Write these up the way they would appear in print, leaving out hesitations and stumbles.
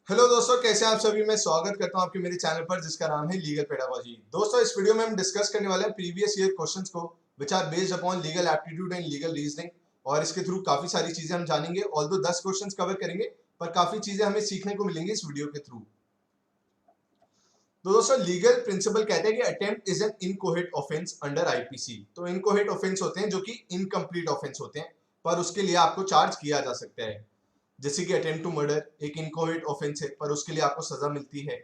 Hello दोस्तों, कैसे हैं आप सभी। मैं स्वागत करता हूं आपके मेरे चैनल पर जिसका नाम है लीगल पेडागोजी। दोस्तों, इस वीडियो में हम डिस्कस करने वाले हैं प्रीवियस ईयर क्वेश्चंस को which are based upon legal aptitude and legal reasoning. और इसके थ्रू काफी सारी चीजें हम जानेंगे। ऑल्दो 10 क्वेश्चंस कवर करेंगे, पर काफी चीजें हमें सीखने को मिलेंगी इस वीडियो के थ्रू। तो दोस्तों, लीगल प्रिंसिपल कहते हैं कि attempt is an inchoate offence under IPC. तो इनकोहेट ऑफेंस होते हैं जो कि इनकम्प्लीट ऑफेंस होते हैं, पर उसके लिए आपको चार्ज किया जा सकता है। जैसे कि अटेम्प्ट टू मर्डर एक इनकोहेट ऑफेंस है, पर उसके लिए आपको सजा मिलती है।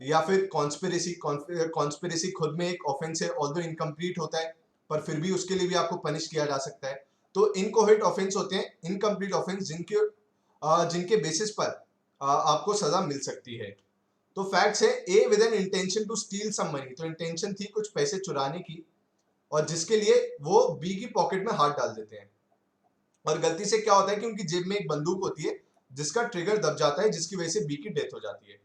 या फिर कॉन्स्पिरेसी कॉन्स्पिरेसी खुद में एक ऑफेंस है, ऑल्दो इनकम्प्लीट होता है, पर फिर भी उसके लिए भी आपको पनिश किया जा सकता है। तो इनकोहेट ऑफेंस होते हैं इनकम्प्लीट ऑफेंस जिनके बेसिस पर आपको सजा मिल सकती है। तो फैक्ट्स है, A with an intention to steal some money. तो इंटेंशन थी कुछ पैसे चुराने की, और जिसके लिए वो बी की पॉकेट में हाथ डाल देते हैं। और गलती से क्या होता है कि उनकी जेब में एक बंदूक होती है जिसका ट्रिगर दब जाता है, जिसकी वजह से बी की डेथ हो जाती है।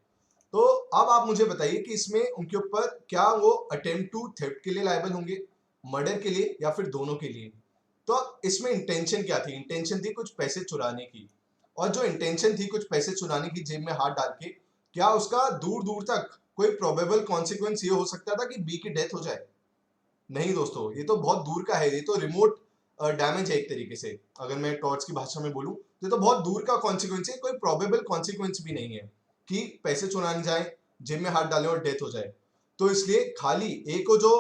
तो अब आप मुझे बताइए कि इसमें उनके ऊपर क्या वो अटेम्प्ट टू थेफ्ट के लिए लायबल होंगे, मर्डर के लिए, या फिर दोनों के लिए। तो इसमें इंटेंशन क्या थी? इंटेंशन थी कुछ पैसे चुराने की। और जो इंटेंशन थी कुछ पैसे चुराने की जेब में हाथ डाल के, क्या उसका दूर दूर तक कोई प्रोबेबल कॉन्सिक्वेंस ये हो सकता था कि बी की डेथ हो जाए? नहीं दोस्तों, ये तो बहुत दूर का है। ये तो रिमोट डैमेज है एक तरीके से। अगर मैं टॉर्च की भाषा में बोलूं तो ये तो बहुत दूर का कॉन्सिक्वेंस है, कोई प्रोबेबल कॉन्सिक्वेंस भी नहीं है कि पैसे चुराने जाए, जेब में हाथ डालें और डेथ हो जाए। तो इसलिए खाली ए को जो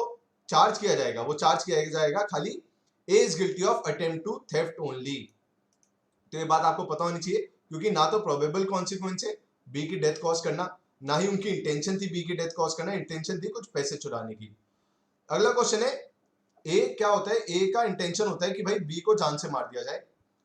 चार्ज किया जाएगा वो चार्ज किया जाएगा खाली A is guilty of attempt to theft only. तो ये बात आपको पता होनी चाहिए, क्योंकि ना तो प्रोबेबल कॉन्सिक्वेंस है बी की डेथ कॉज करना, ना ही उनकी इंटेंशन थी बी की डेथ कॉज करना। इंटेंशन थी कुछ पैसे चुराने की। अगला क्वेश्चन है, ए क्या होता है? ए का इंटेंशन होता है कि भाई बी को जान से मार दिया जाए,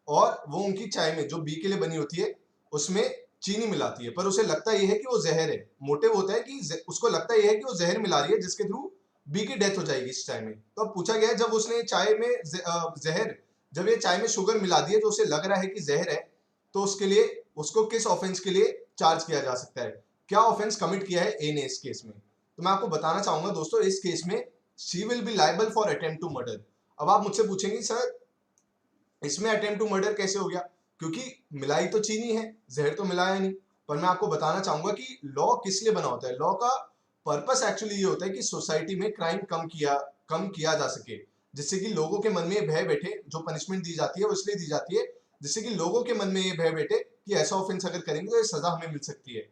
और वो उनकी चाय में जो बी के लिए बनी होती है उसमें चीनी मिलाती है, पर उसे लगता यह है कि वो जहर है। मोटिव होता है कि उसको लगता यह है कि वो जहर मिला रही है जिसके थ्रू बी की डेथ हो जाएगी इस चाय में। तो अब पूछा गया है, जब उसने चाय में जहर जब ये चाय में शुगर मिला दी है तो उसे लग रहा है कि जहर है, तो उसके लिए उसको किस ऑफेंस के लिए चार्ज किया जा सकता है? क्या ऑफेंस कमिट किया है ए ने इस केस में? तो मैं आपको बताना चाहूंगा दोस्तों, इस केस में she will be liable for attempt to murder. अब आप मुझसे पूछेंगे, सर इसमें अटेम्प्ट टू मर्डर कैसे हो गया? क्योंकि मिलाई तो चीनी है, जहर तो मिलाया नहीं। पर मैं आपको बताना चाहूंगा कि लॉ किस लिए बना होता है। लॉ का पर्पस एक्चुअली ये होता है कि सोसाइटी में क्राइम कम किया जा सके, जिससे कि लोगों के मन में ये भय बैठे। जो पनिशमेंट दी जाती है वो इसलिए दी जाती है जिससे कि लोगों के मन में ये भय बैठे कि ऐसा ऑफेंस अगर करेंगे तो ये सजा हमें मिल सकती है।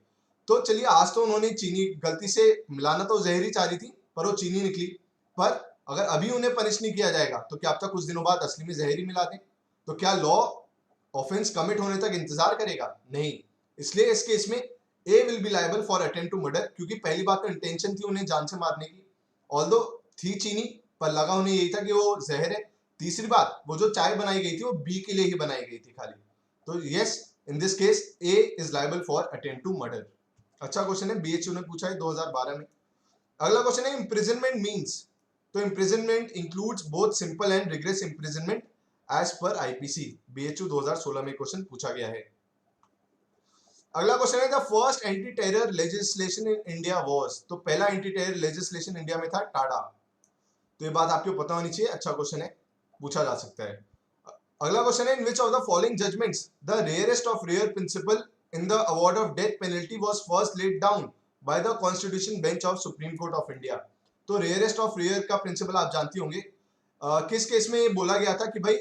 तो चलिए, आज तो उन्होंने चीनी गलती से मिलाना तो जहर ही चाह रही थी, पर वो चीनी निकली। पर अगर अभी उन्हें पनिश नहीं किया जाएगा तो क्या अब तक कुछ दिनों बाद असली में जहर ही मिला दें? तो क्या लॉ ऑफेंस कमिट होने तक इंतजार करेगा? नहीं। इसलिए इस केस में A will be liable for attempt to murder, क्योंकि पहली बात तो इंटेंशन थी उन्हें जान से मारने की, ऑल्दो थी चीनी, पर लगा उन्हें यही था कि वो जहर है। तीसरी बात, वो जो चाय बनाई गई थी वो बी के लिए ही बनाई गई थी खाली। तो yes, in this case A is liable for attempt to murder. अच्छा क्वेश्चन है, बीएचयू ने पूछा है 2012 में। अगला क्वेश्चन है, इम्प्रिजनमेंट मीन्स। तो imprisonment includes both simple and rigorous imprisonment as per IPC. BHU 2016 में क्वेश्चन पूछा गया है। अगला क्वेश्चन है, the first anti terror legislation in India was. तो पहला एंटी टेरर लेजिस्लेशन इंडिया में था टाडा। तो ये बात आपको पता होनी चाहिए। अच्छा क्वेश्चन है, पूछा जा सकता है। अगला क्वेश्चन है, in which of the following judgments the rarest of rare principle in the award of death penalty was first laid down by the constitution bench of supreme court of India. तो rarest of rare का principle आप जानती होंगे। किस case में ये बोला गया था कि भाई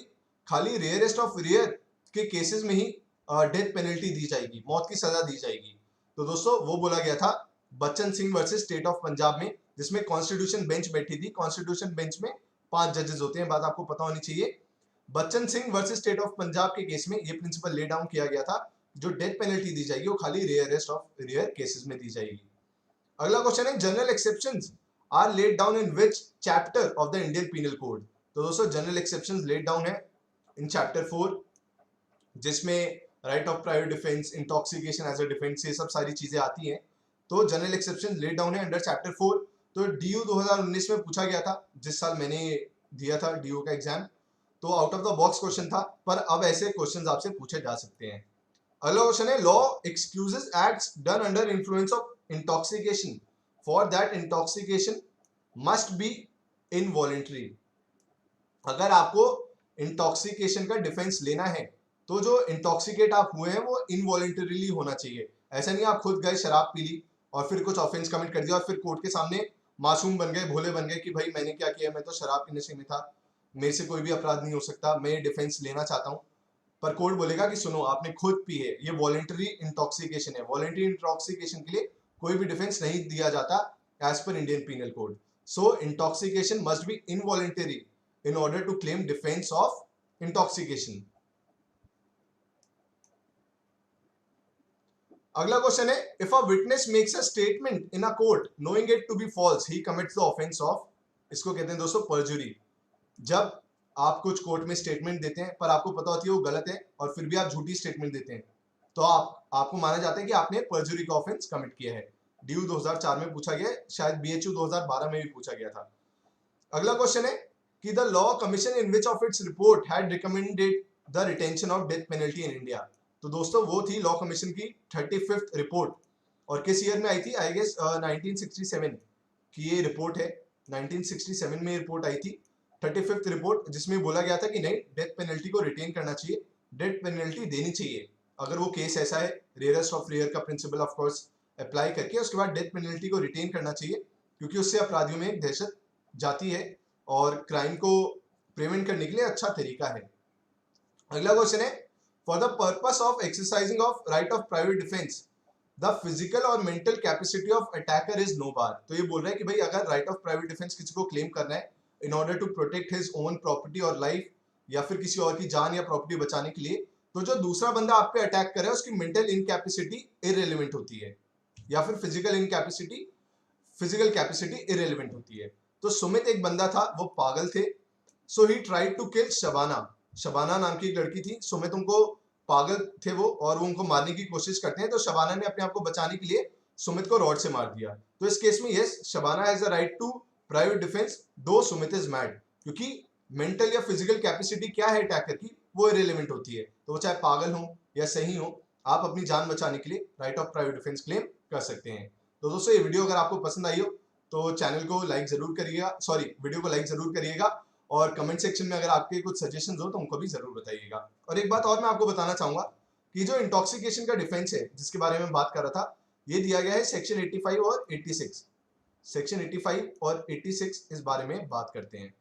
खाली रेयरेस्ट ऑफ रेयर के केसेस में ही डेथ पेनल्टी दी जाएगी, मौत की सजा दी जाएगी? तो दोस्तों, वो बोला गया था Bachchan Singh versus state of Punjab में, जिसमें कॉन्स्टिट्यूशन बेंच बैठी थी। कॉन्स्टिट्यूशन बेंच में 5 जजेस होते हैं, बात आपको पता होनी चाहिए। Bachchan Singh versus state of Punjab के केस में ये प्रिंसिपल ले डाउन किया गया था, जो डेथ पेनल्टी दी जाएगी वो खाली रेयरेस्ट ऑफ रेयर केसेस में दी जाएगी। अगला क्वेश्चन है, general exceptions are laid down in which chapter of the Indian penal code. तो दोस्तों, जनरल एक्सेप्शंस लेड डाउन है इन चैप्टर 4, जिसमें right of private defence, intoxication as a defence, ये सब सारी चीजें आती हैं। तो जनरल एक्सेप्शन लेड डाउन है अंडर चैप्टर 4। तो डीयू 2019 में पूछा गया था, जिस साल मैंने दिया था डीयू का एग्जाम। तो out of the box question था, पर अब ऐसे क्वेश्चंस आपसे पूछे जा सकते हैं। अगला क्वेश्चन है, law excuses acts done under influence of intoxication, for that intoxication must be involuntary. अगर आपको इंटॉक्सिकेशन का डिफेंस लेना है तो जो इंटॉक्सिकेट आप हुए हैं वो इनवॉलेंटरीली होना चाहिए। ऐसा नहीं आप खुद गए शराब पी ली और फिर कुछ ऑफेंस कमिट कर दिया और फिर कोर्ट के सामने मासूम बन गए, भोले बन गए कि भाई मैंने क्या किया, मैं तो शराब के नशे में था, मेरे से कोई भी अपराध नहीं हो सकता, मैं ये डिफेंस लेना चाहता हूँ। पर कोर्ट बोलेगा कि सुनो आपने खुद पी है, ये वॉलेंटरी इंटॉक्सिकेशन है। वॉलेंटरी इंटॉक्सिकेशन के लिए कोई भी डिफेंस नहीं दिया जाता as per Indian penal code. So intoxication must be involuntary in order to claim defense of intoxication. अगला क्वेश्चन है, if a witness makes a statement in a court knowing it to be false, he commits the offense of, इसको कहते हैं दोस्तों perjury। जब आप कुछ court में स्टेटमेंट देते हैं पर आपको पता होती है वो गलत है और फिर भी आप झूठी स्टेटमेंट देते हैं, तो आपको माना जाता है कि आपने परजुरी का ऑफेंस कमिट किया है। ड्यू 2004 में पूछा गया, शायद बीएचयू 2012 में भी पूछा गया था। अगला क्वेश्चन है कि the law commission in which of its report had recommended the retention of death penalty in India. तो दोस्तों वो थी लॉ कमीशन की 35th रिपोर्ट, और किस ईयर में आई थी? आई गेस 1967 की ये रिपोर्ट है। 1967 में रिपोर्ट आई थी 35th रिपोर्ट, जिसमें बोला गया था कि नहीं, डेथ पेनल्टी को रिटेन करना चाहिए, डेथ पेनल्टी देनी चाहिए अगर वो केस ऐसा है, रेयरेस्ट ऑफ रेयर का प्रिंसिपल ऑफ कोर्स अप्लाई करके उसके बाद डेथ पेनल्टी को रिटेन करना चाहिए, क्योंकि उससे अपराधियों में एक दहशत जाती है और क्राइम को प्रिवेंट करने के लिए अच्छा तरीका है। अगला क्वेश्चन है, for the purpose of exercising of right of private defence the physical or mental capacity of attacker is no bar. तो ये बोल रहा है कि भाई अगर राइट ऑफ प्राइवेट डिफेंस किसी को क्लेम करना है in order to protect his own property और लाइफ, या फिर किसी और की जान या प्रॉपर्टी बचाने के लिए, तो जो दूसरा बंदा आप पे अटैक करे उसकी मेंटल इनकैपेसिटी इररिलेवेंट होती है, या फिर फिजिकल कैपेसिटी इररिलेवेंट होती है। तो सुमित एक बंदा था, वो पागल थे। So he tried to kill Shabana नाम की एक लड़की थी। सुमित उनको पागल थे वो, और वो उनको मारने की कोशिश करते हैं, तो शबाना ने अपने आप को बचाने के लिए सुमित को रॉड से मार दिया। तो इस केस में yes, Shabana has the right to private defence though Sumit is mad, क्योंकि मेंटल या फिजिकल कैपेसिटी क्या है अटैकर की, वो इररिलेवेंट होती है। तो वो चाहे पागल हो या सही हो, आप अपनी जान बचाने के लिए right of private defence claim कर सकते हैं। तो दोस्तों ये वीडियो अगर आपको पसंद आई हो तो चैनल को लाइक जरूर करिएगा, वीडियो को लाइक जरूर करिएगा, और कमेंट सेक्शन में अगर आपके कुछ सजेशंस हो तो उनको भी जरूर बताइएगा। और एक बात और मैं आपको बताना चाहूंगा कि जो इंटॉक्सिकेशन का डिफेंस है जिसके बारे में बात कर रहा था, ये दिया गया है सेक्शन 85 और 86। सेक्शन 85 और 86 इस बारे में बात करते हैं।